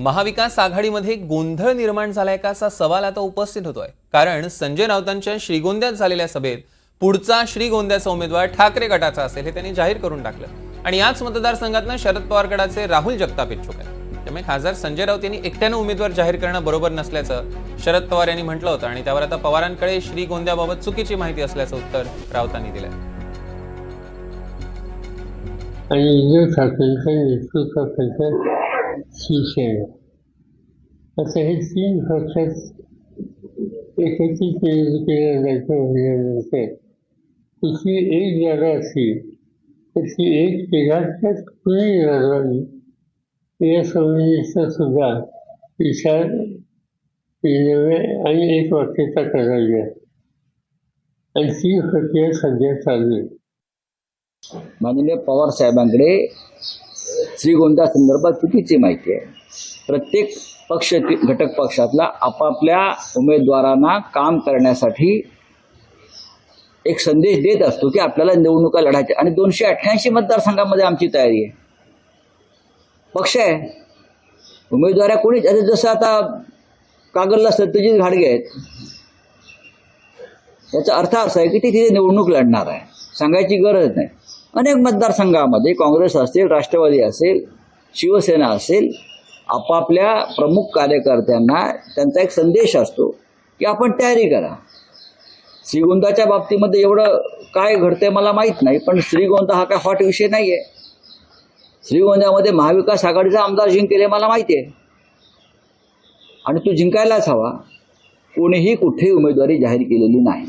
महाविकास आघाडीमध्ये गोंधळ निर्माण झालाय का असा सवाल आता उपस्थित होतोय। कारण संजय राऊतांच्या श्रीगोंद्यात झालेल्या सभेत पुढचा श्रीगोंद्याचा उमेदवार ठाकरे गटाचा असेल हे त्यांनी जाहीर करून टाकलं आणि याच मतदारसंघातनं शरद पवार गटाचे राहुल जगताप इच्छुक आहेत। त्यामुळे खासदार संजय राऊत यांनी एकट्यानं उमेदवार जाहीर करणं बरोबर नसल्याचं शरद पवार यांनी म्हटलं होतं आणि त्यावर आता पवारांकडे श्रीगोंद्याबाबत चुकीची माहिती असल्याचं उत्तर राऊतांनी दिलंय। आणि उद्धव ठाकरेंच्या नेतृत्वाखालच्या शिवसेना असं हे तीन पक्षात एकत्रित निवडणुकीला जायचं म्हणल्यानंतर कुठली एक जागा असेल तर ती एक केल्यात कुणी लढवावी या संबंधीचा सुद्धा विचार केल्यामुळे आणि एक वाक्यता करावी आणि ती प्रक्रिया सध्या चालू आहे। माननीय पवार साहेबांकडे श्रीगोंदा संदर्भात चुकीची माहिती आहे। प्रत्येक पक्ष घटक पक्षातला आपापल्या उमेदवारांना काम करण्यासाठी एक संदेश देत असतो की आपल्याला निवडणुका लढायच्या आणि 288 मतदारसंघामध्ये आमची तयारी आहे। पक्ष आहे, उमेदवार कोणी जसं आता कागलला सत्यजित घाडगे आहेत, याचा अर्थ असा आहे की ते तिथे निवडणूक लढणार आहे, सांगायची गरज नाही। अनेक मतदारसंघामध्ये काँग्रेस असेल, राष्ट्रवादी असेल, शिवसेना असेल, आपापल्या प्रमुख कार्यकर्त्यांना त्यांचा एक संदेश असतो की आपण तयारी करा। श्रीगोंदाच्या बाबतीमध्ये एवढं काय घडतंय मला माहीत नाही, पण श्रीगोंदा हा काय हॉट विषय नाही आहे। श्रीगोंद्यामध्ये महाविकास आघाडीचा आमदार जिंकेल मला माहिती आहे आणि तो जिंकायलाच हवा। कोणीही कुठेही उमेदवारी जाहीर केलेली नाही।